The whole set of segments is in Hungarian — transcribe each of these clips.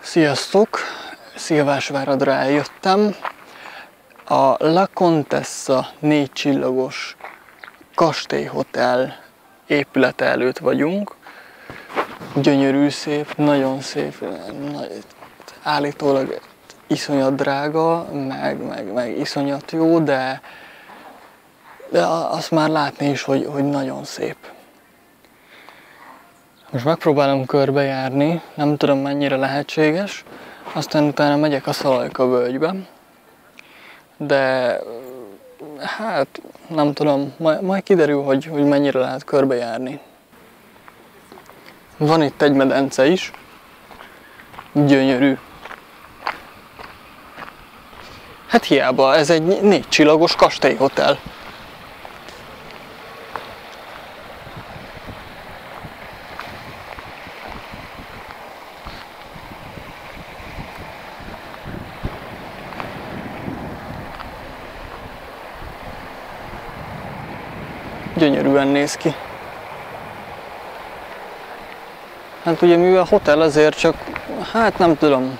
Sziasztok! Szilvásváradra eljöttem. A La Contessa 4 csillagos kastélyhotel épülete előtt vagyunk. Gyönyörű szép, nagyon szép, állítólag iszonyat drága, meg iszonyat jó, de azt már látni is, hogy nagyon szép. Most megpróbálom körbejárni, nem tudom mennyire lehetséges, aztán utána megyek a Szalajka völgybe, de hát nem tudom, majd kiderül, hogy mennyire lehet körbejárni. Van itt egy medence is, gyönyörű. Hát hiába, ez egy 4 csillagos kastélyhotel. Gyönyörűen néz ki. Hát ugye mivel hotel, azért csak, hát nem tudom.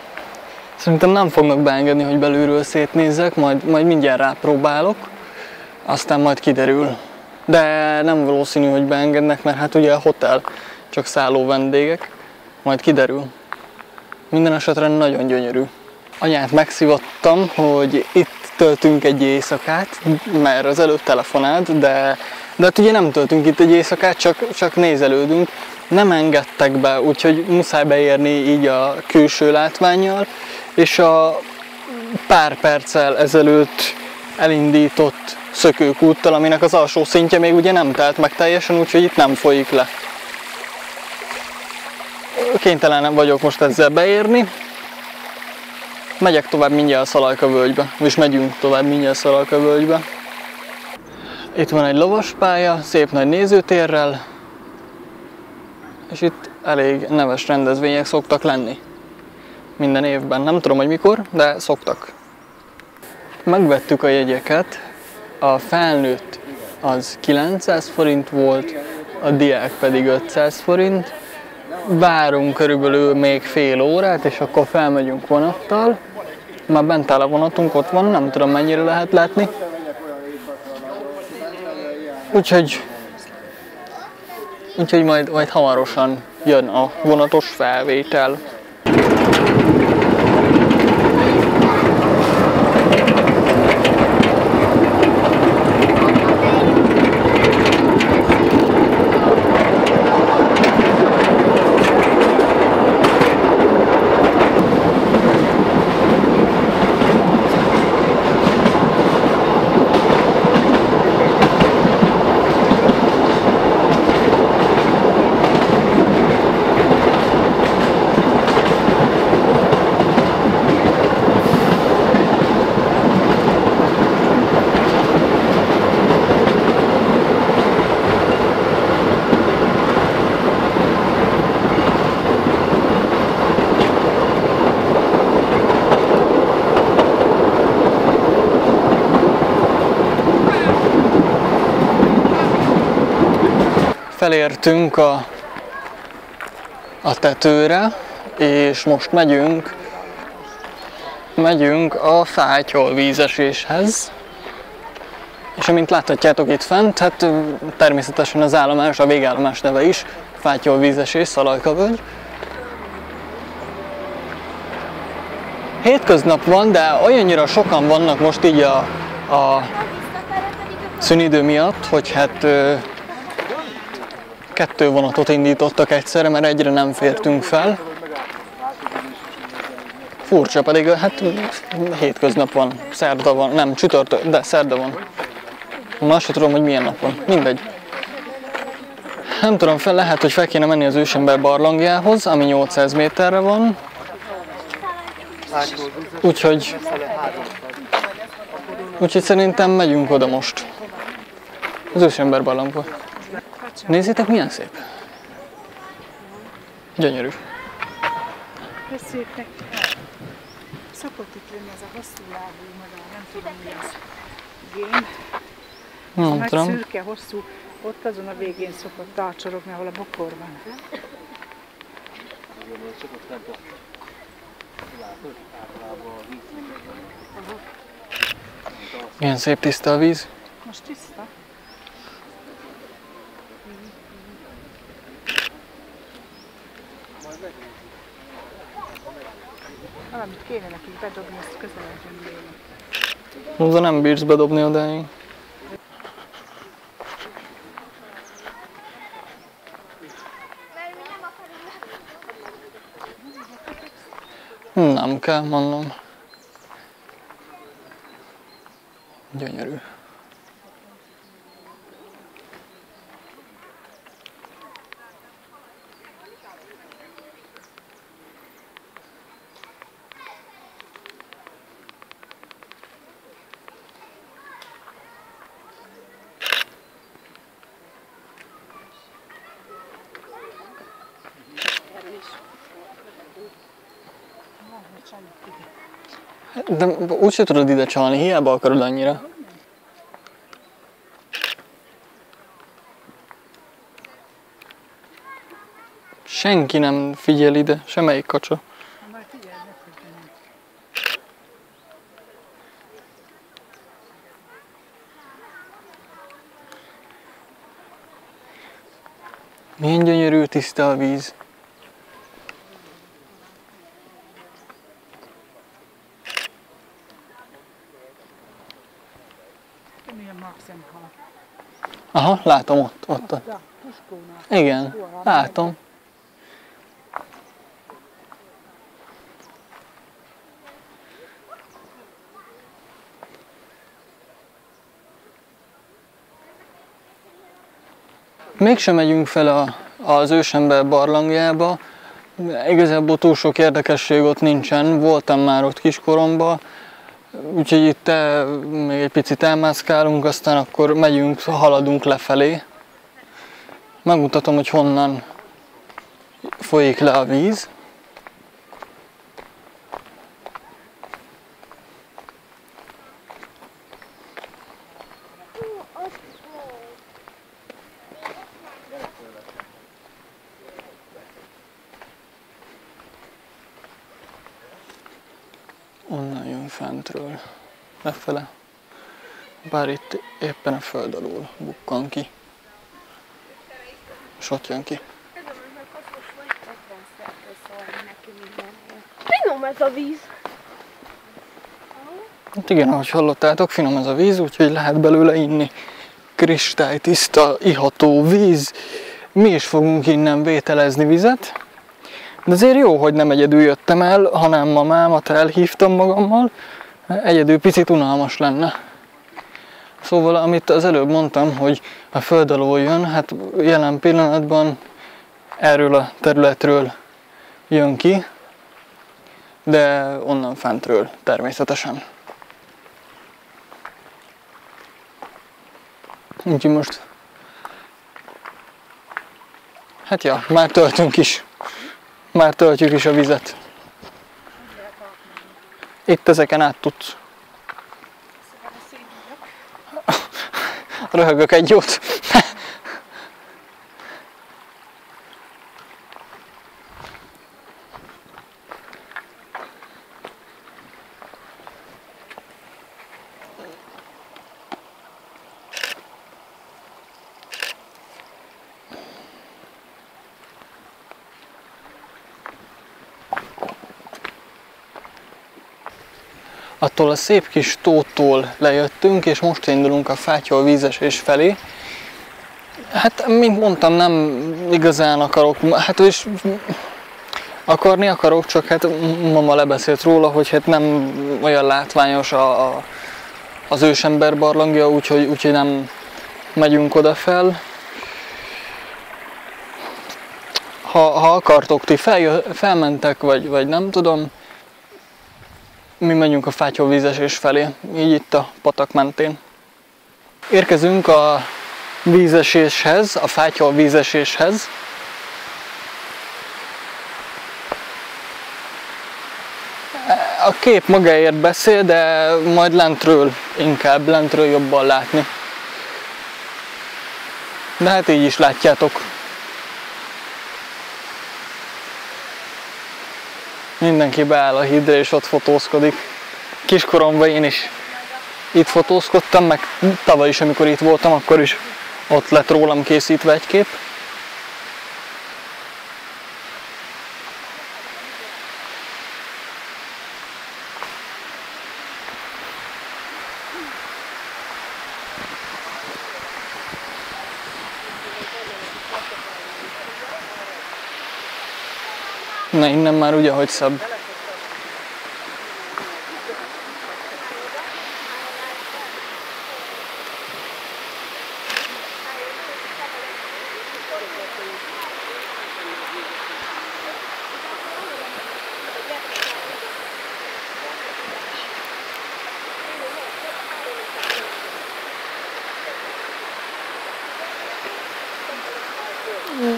Szerintem nem fognak beengedni, hogy belülről szétnézzek, majd mindjárt rápróbálok, aztán majd kiderül. De nem valószínű, hogy beengednek, mert hát ugye a hotel csak szálló vendégek, majd kiderül. Minden esetre nagyon gyönyörű. Anyát megszivattam, hogy itt töltünk egy éjszakát, mert az előbb telefonált, de hát ugye nem töltünk itt egy éjszakát, csak nézelődünk. Nem engedtek be, úgyhogy muszáj beérni így a külső látvánnyal, és a pár perccel ezelőtt elindított szökőkúttal, aminek az alsó szintje még ugye nem telt meg teljesen, úgyhogy itt nem folyik le. Kénytelen vagyok most ezzel beérni. Megyek tovább mindjárt a Szalajka völgybe, és megyünk tovább mindjárt a Szalajka völgybe. Itt van egy lovaspálya, szép nagy nézőtérrel, és itt elég neves rendezvények szoktak lenni. Minden évben, nem tudom, hogy mikor, de szoktak. Megvettük a jegyeket, a felnőtt az 900 forint volt, a diák pedig 500 forint. Várunk körülbelül még fél órát, és akkor felmegyünk vonattal. Már bent áll a vonatunk, ott van, nem tudom mennyire lehet látni. Úgyhogy majd hamarosan jön a vonatos felvétel. Felértünk a tetőre, és most megyünk a Fátyol-vízeséshez. És amint láthatjátok itt fent, hát természetesen az állomás, a végállomás neve is Fátyol-vízesés, Szalajka völgy. Hétköznap van, de olyannyira sokan vannak most így a szünidő miatt, hogy hát 2 vonatot indítottak egyszerre, mert egyre nem fértünk fel. Furcsa, pedig hát hétköznap van, szerda van, nem csütörtök, de szerda van. Ma azt sem tudom, hogy milyen nap van, mindegy. Nem tudom, lehet, hogy fel kéne menni az ősember barlangjához, ami 800 méterre van. Úgyhogy szerintem megyünk oda most. Az ősember barlangba. Nézzétek, milyen szép! Gyönyörű. Köszönjük. Szokott itt lenni ez a hosszú lábú madár, nem tudom mi az. Gén. Nem nagy tudom. szürke, hosszú, ott azon a végén szokott tárcsorogni, ahol a bokor van. Ilyen szép tiszta a víz. Most tiszta. Valamit kéne nekik bedobni, ezt közelebb jönni. De nem bírsz bedobni odáig. Nem kell, mondom. Gyönyörű. De úgyse tudod ide csalni, hiába akarod annyira. Senki nem figyel ide, semmelyik kacsa. Milyen gyönyörű, tiszta a víz. Aha, látom ott. Igen, látom. Mégsem megyünk fel az ősember barlangjába. Igazából túl sok érdekesség ott nincsen. Voltam már ott kiskoromban. Úgyhogy itt még egy picit elmászkálunk, aztán akkor megyünk, haladunk lefelé. Megmutatom, hogy honnan folyik le a víz. Onnan jön fentről, lefele, bár itt éppen a föld alól bukkan ki, és ott jön ki. Finom ez a víz. Hát igen, ahogy hallottátok, finom ez a víz, úgyhogy lehet belőle inni. Kristálytiszta, iható víz. Mi is fogunk innen vételezni vizet. De azért jó, hogy nem egyedül jöttem el, hanem mamámat elhívtam magammal. Egyedül picit unalmas lenne. Szóval, amit az előbb mondtam, hogy a föld alól jön, hát jelen pillanatban erről a területről jön ki, de onnan fentről természetesen. Úgyhogy most, hát ja, már töltünk is. Már töltjük is a vizet. Itt ezeken át tudsz. Röhögök egy jót. Attól a szép kis tótól lejöttünk, és most indulunk a Fátyol vízesés felé. Hát, mint mondtam, nem igazán akarok, hát és akarni akarok, csak hát mama lebeszélt róla, hogy hát nem olyan látványos az ősember barlangja, úgyhogy nem megyünk oda fel. Ha akartok, ti felmentek, vagy nem tudom, mi megyünk a Fátyol vízesés felé, így itt a patak mentén. Érkezünk a vízeséshez, a Fátyol vízeséshez. A kép magáért beszél, de majd lentről, inkább lentről jobban látni. De hát így is látjátok. Mindenki beáll a hídra és ott fotózkodik. Kiskoromban én is itt fotózkodtam, meg tavaly is, amikor itt voltam, akkor is ott lett rólam készítve egy kép. Na, innen már ugye, hogy szebb.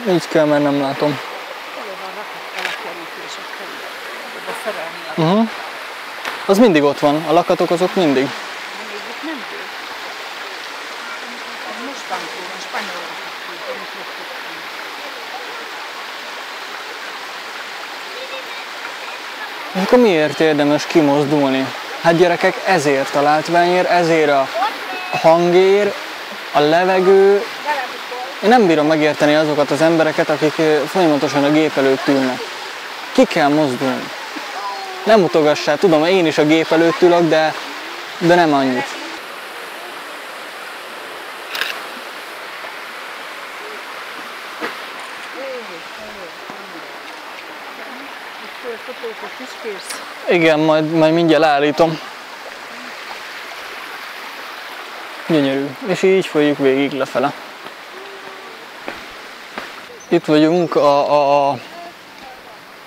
Így kell, mert nem látom. Az mindig ott van, a lakatok azok mindig. És akkor miért érdemes kimozdulni? Hát gyerekek, ezért a látványért, ezért a hangért, a levegő. Én nem bírom megérteni azokat az embereket, akik folyamatosan a gép előtt ülnek. Ki kell mozdulni. Nem mutogassál, tudom, én is a gép előtt ülök, de nem annyit. Igen, majd mindjárt leállítom. Gyönyörű. És így folyjuk végig lefele. Itt vagyunk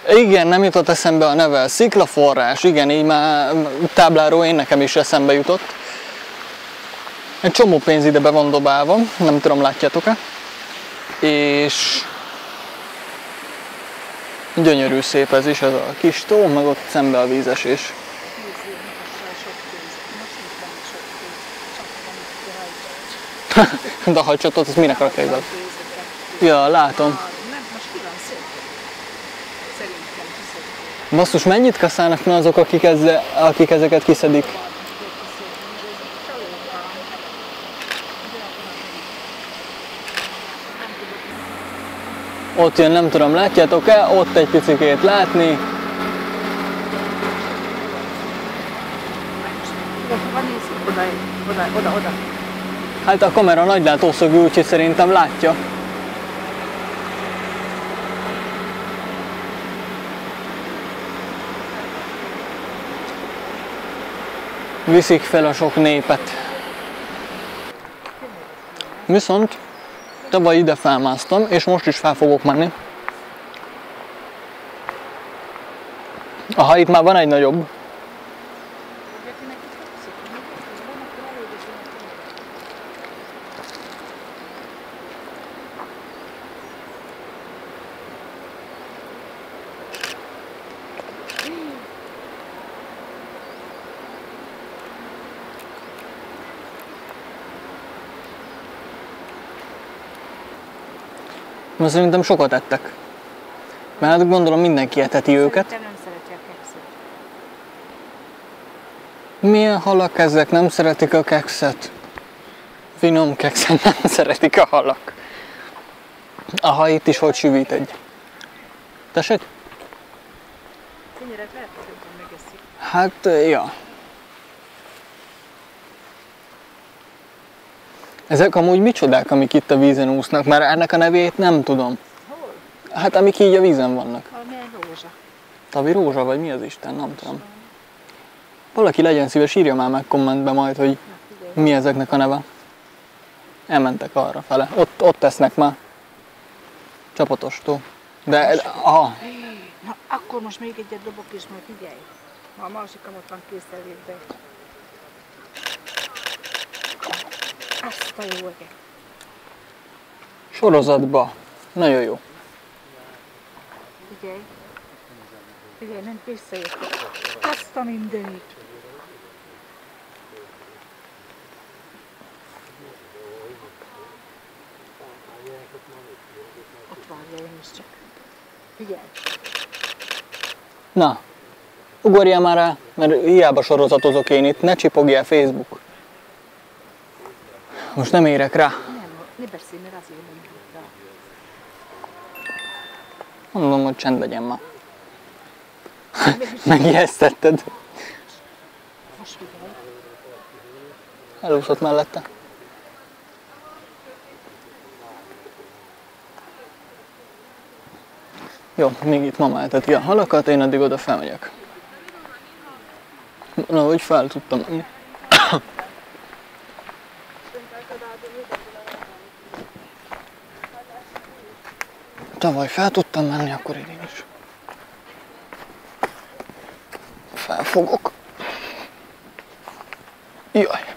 igen, nem jutott eszembe a neve. Sziklaforrás. Igen, így már tábláról nekem is eszembe jutott. Egy csomó pénz ide be van dobálva, nem tudom, látjátok-e? És gyönyörű szép ez is, ez a kis tó, meg ott szembe a vízesés. De a hajcsatot, ezt minek rakják bele? Ja, látom. Basszus, mennyit kaszálnak már azok, akik ezeket kiszedik? Ott jön, nem tudom, látjátok-e? Ott egy picikét látni. Oda. Hát a kamera nagy látószögű, úgyhogy szerintem látja. Viszik fel a sok népet. Viszont tavaly ide felmásztam, és most is fel fogok menni. Aha, itt már van egy nagyobb. Most szerintem sokat ettek. Mert hát gondolom mindenki eteti őket. Szerintem nem szereti a kekszet. Milyen halak ezek? Nem szeretik a kekszet? Finom kekszet nem szeretik a halak. Aha, itt is hogy süvít egy. Tessék? Kenyeret lehet, hogy jobban megeszik. Hát, ja. Ezek amúgy micsodák, amik itt a vízen úsznak? Már ennek a nevét nem tudom. Hol? Hát amik így a vízen vannak. Valamilyen rózsa. Tavi rózsa, vagy mi az Isten? Nem tudom. Valaki legyen szíves, írja már meg kommentbe majd, hogy mi ezeknek a neve. Elmentek arra fele. Ott tesznek már. Csapatos tó. De, aha. Na, akkor most még egyet dobok és majd figyelj. Ha a másikam ott van készelvétbe. Azt a jó eget. Sorozatba. Nagyon jó. Figyelj. Figyelj, nem visszajöttek. Azt a mindenit. Ott várja én is csak. Figyelj. Na. Ugorjál már rá, mert hiába sorozatozok én itt, ne csipogjál Facebook. Most nem érek rá. Nem, ne beszélj, mert azért nem tudta. Mondom, hogy csend legyen már. Megijesztetted. Most figyelj. Elúszott mellette. Jó, még itt mama eteti a halakat, én addig oda felmegyek. Na, hogy fel tudtam menni. Tavaly fel tudtam menni, akkor idén is. Felfogok. Jaj.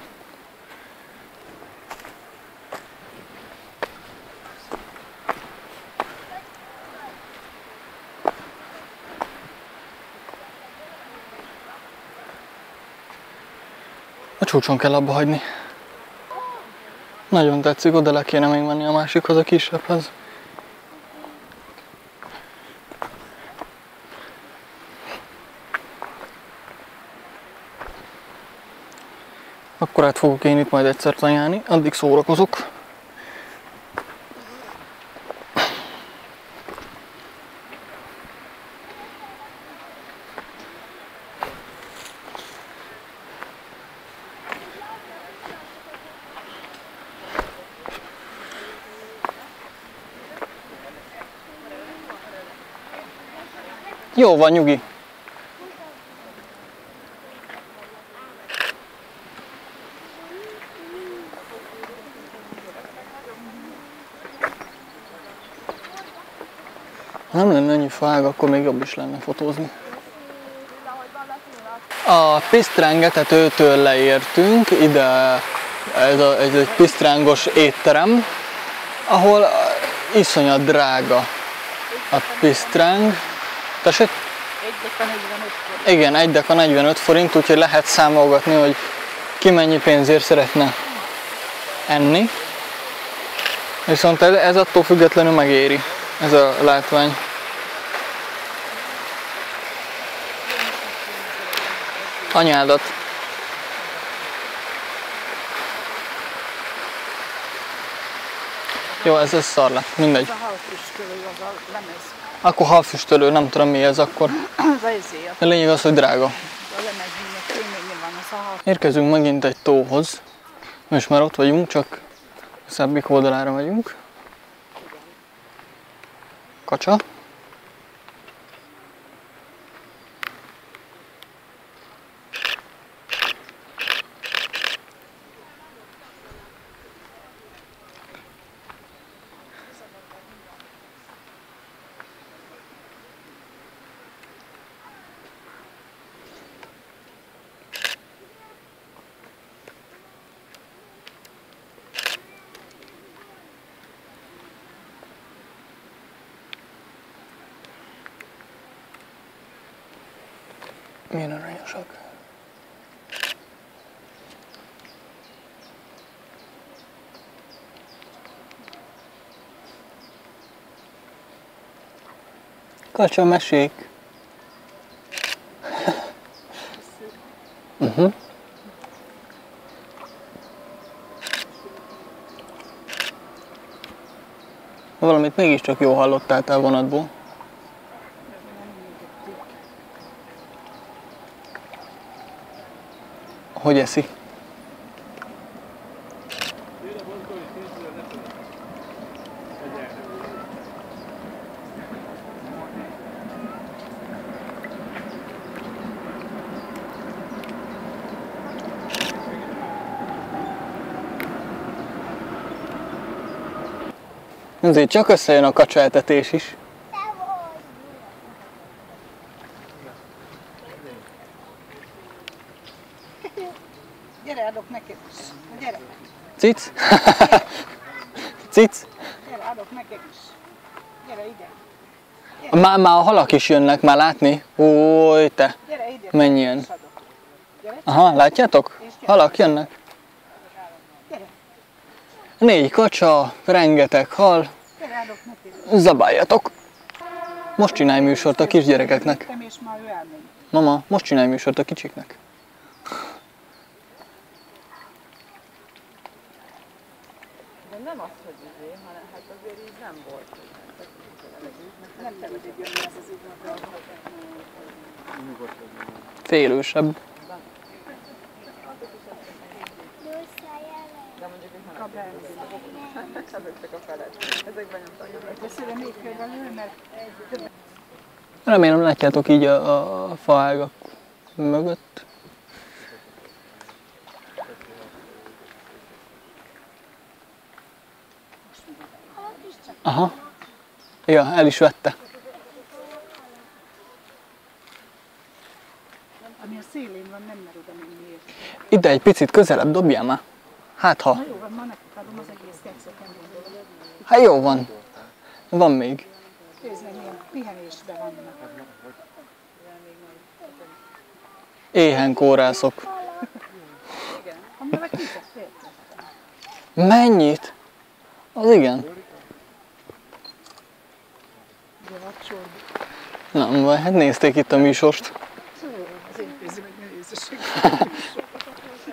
A csúcson kell abba hagyni. Nagyon tetszik, oda le kéne még menni a másikhoz, a kisebbhez. Akkor át fogok én itt majd egyszer tanyálni, addig szórakozok. Jó van, nyugi. Ha nem lenne annyi fág, akkor még jobb is lenne fotózni. A Pisztráng etetőtől leértünk, ide ez egy pisztrángos étterem, ahol iszonyat drága a pisztráng. Tessék? Egy deka 45 forint. Igen, egy deka 45 forint, úgyhogy lehet számolgatni, hogy ki mennyi pénzért szeretne enni. Viszont ez attól függetlenül megéri, ez a látvány. Anyádat. Jó, ez szar lett, mindegy. Ez a halfüstölő, az a lemez. Akkor halfüstölő, nem tudom mi ez akkor. Az ezért. A lényeg az, hogy drága. A lemeznek kényelme van, az a halfüstölő. Érkezünk megint egy tóhoz. Most már ott vagyunk, csak a szebbik oldalára megyünk. Kacsa. Milyen aranyosak. Kacsa, mesék. Valamit mégiscsak jól hallottál te a vonatból. Hogy eszi? Azért csak összejön a kacsaetetés is. Gyere, adok neked is. Gyere. Cic? Cic? Gyere, adok neked is. Gyere ide. Már a halak is jönnek, már látni? Új, te! Gyere ide. Menjen! Gyere. Aha, látjátok? Halak jönnek. Gyere. 4 kacsa, rengeteg hal. Gyere, adok neked is. Zabáljatok! Most csinálj műsort a kisgyerekeknek. És már ő elmegy. Mama, most csinálj műsort a kicsiknek. De nem az, hogy hanem hát azért így nem volt. Nem pedig jönni ez az idő. Félősebb. De mondjuk, hogy ezek csak a feled. Ezekben nem tanulnak. De szépen még körülbelül, mert Remélem látjátok így a faágak mögött. Aha. Ja, el is vette. ami a szélén van, nem mer oda menni érte. Ide egy picit közelebb dobjál már. Hát ha. Na jó van, ma nekik adom az egész kekszet, nem gondolom. Hát jó van. Van még. Nézd meg, milyen pihenésben vannak. Éhen kórászok. Amivel kizet féltek. Mennyit? Az igen. Ugye vacsorba. Nem baj, hát nézték itt a műsort. Az én pénzem egy nehézség.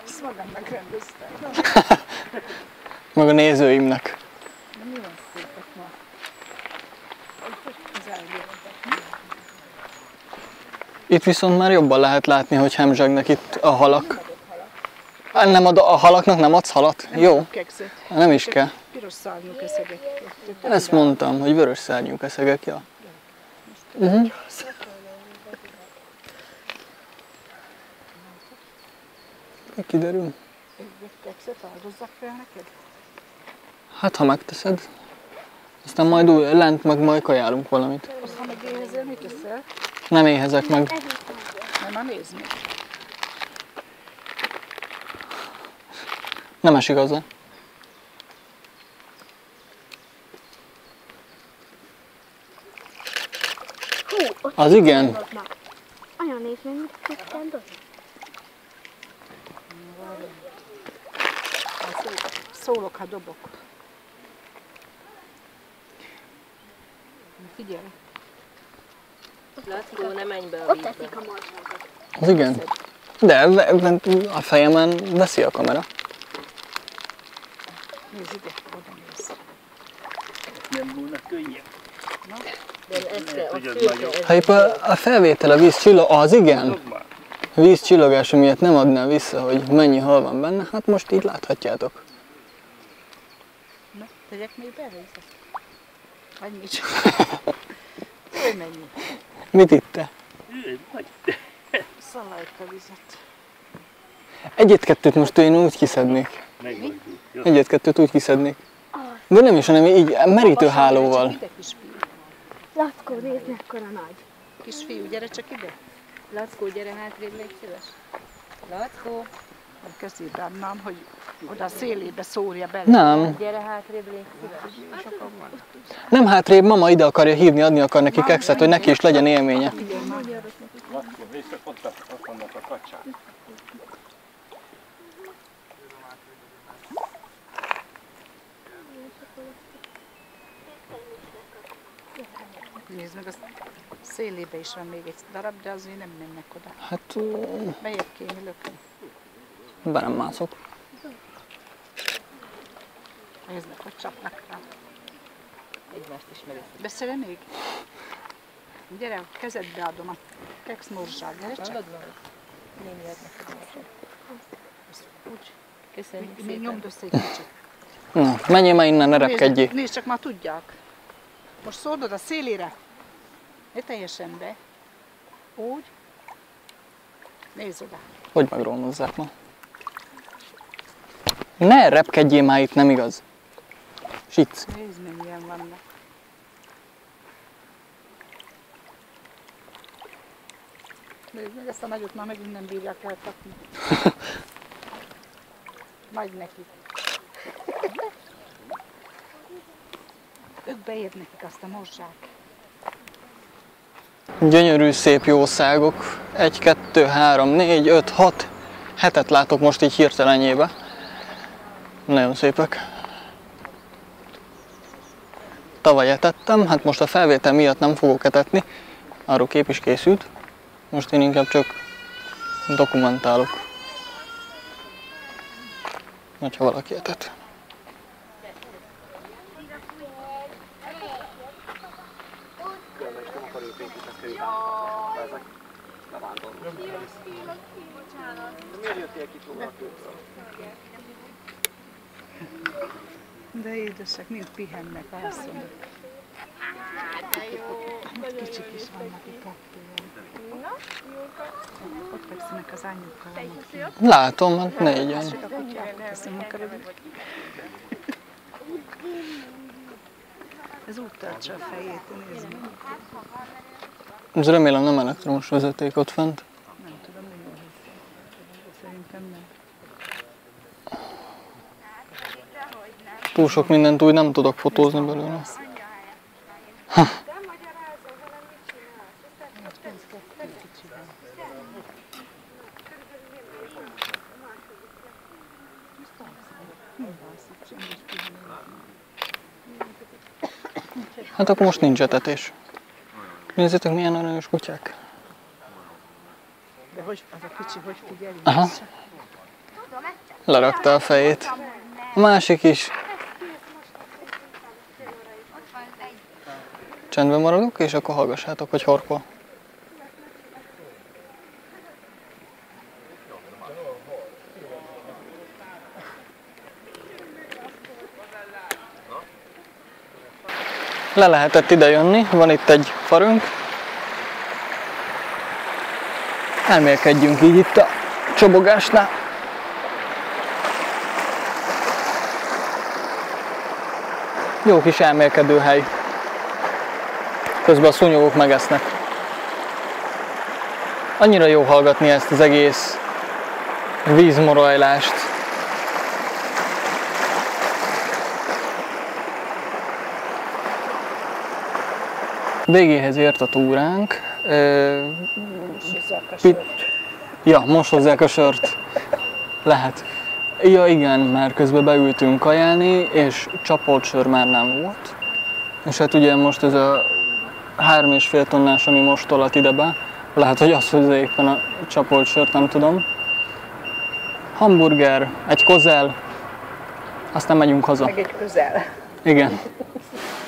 Ezt magamnak rendeztem. Meg a nézőimnek. De mi van szépek ma? Az eljöttek. Itt viszont már jobban lehet látni, hogy hemzsegnek itt a halak. Nem ad, a halaknak nem adsz halat? Jó, Kekszet. nem is kell. Piros szárnyú keszegek. Ezt mondtam, hogy vörös szárnyú keszegek, ja. Kiderül. Kekszet áldozzak fel neked? Hát ha megteszed, aztán majd úgy lent meg majd kajálunk valamit. Ha meg éhezel, mit teszel? Nem éhezek meg. Nem, már nézd meg. Nem esik hozzá. Hú, ott Az igen. Anya, nézd meg, mit kezdtem. Szólok, ha dobok. Figyelj. Lackó, ne menj be a Ott vízbe. teszik a marsákat. Az igen. De a fejemen veszi a kamera. Nézd ide, oda nézz. Nem volna könnyebb. De ezt kell, a Tudod, fülke, nagyon. ez Ha épp a felvétel a víz az igen. Tudod már. Víz csillogása miatt nem adná vissza, hogy mennyi hal van benne, hát most így láthatjátok. Na, tegyek még bele is? Annyi csak. Ő mennyi? Mit itte? Ő, vagy. Szalajka vizet. Egyet-kettőt most én úgy kiszednék. Megvagyjuk. Jó. Egyet-kettőt úgy kiszednék. De nem is, hanem így merítőhálóval. Ide, kisfiú. Lackó, nézd mekkora nagy. Kisfiú, gyere csak ide. Lackó, gyere hátrébb, légy szíves. Lackó, A kezébe adnám, hogy oda a szélébe szórja bele. Nem, gyere hátrébb, légy szíves. nem hátrébb, mama ide akarja hívni, adni akar neki kekszet, hogy neki is legyen élménye. Ott vannak a kacsák. Nézd meg, a szélébe is van még egy darab, de azért nem mennek oda. Hát, Bejebb kéne lökni. be nem mászok. Nézd meg, hogy csapnak rá. Egymást ismerik. Beszélj még? Gyere, a kezedbe adom a keksz morzsát, gyere csak. Hallod van? Némi lehet neked most. Úgy, Köszönjük még szépen. nyomd össze egy kicsit. Na, menjél már innen, ne repkedjél. Nézd csak, már tudják. Most szórd a szélére. Ne teljesen be. Úgy. Nézd oda. Hogy megrónozzák ma? Ne repkedjél már itt, nem igaz? Sic. Nézd, mennyien vannak. Nézd meg, ezt a nagyot már megint nem bírják elkapni. Nagy neki. Ők beér nekik azt a morzsát. Gyönyörű, szép jószágok. 1, 2, 3, 4, 5, 6. 7-et látok most így hirtelenjébe. Nagyon szépek. Tavaly etettem, hát most a felvétel miatt nem fogok etetni. Arról kép is készült. Most én inkább csak dokumentálok. Hogyha valaki etet. De édesek, mind pihennek, alszanak. Kicsik is vannak itt kettően. Ott fekszenek az anyukkal. Látom, hát négyen. A kutyákat teszem, akarod. Ez úgy tartsa a fejét, nézd meg. Ez remélem nem elektromos vezeték ott fent. Nem tudom, mi jól hiszem. Szerintem nem. Túl sok mindent úgy nem tudok fotózni belőle. Hát akkor most nincs etetés. Nézzétek, milyen aranyos kutyák. De hogy az a kicsi, hogy figyelj? Aha. Lerakta a fejét. A másik is. Csendben maradok, és akkor hallgassátok, hogy horkol. Le lehetett ide jönni, van itt egy farünk. Elmélkedjünk így itt a csobogásnál. Jó kis elmélkedő hely. Közben a szúnyogok megesznek. Annyira jó hallgatni ezt az egész vízmorajlást. Végéhez ért a túránk. Ja, most hozzák a sört. Lehet. Ja igen, mert közben beültünk kajálni, és csapolt sör már nem volt. És hát ugye most ez a 3,5 tonnás, ami most tolat idebe, lehet, hogy az hozza éppen a csapolt sört, nem tudom. Hamburger, egy kozel, aztán megyünk haza. Meg egy közel. Igen.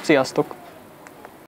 Sziasztok!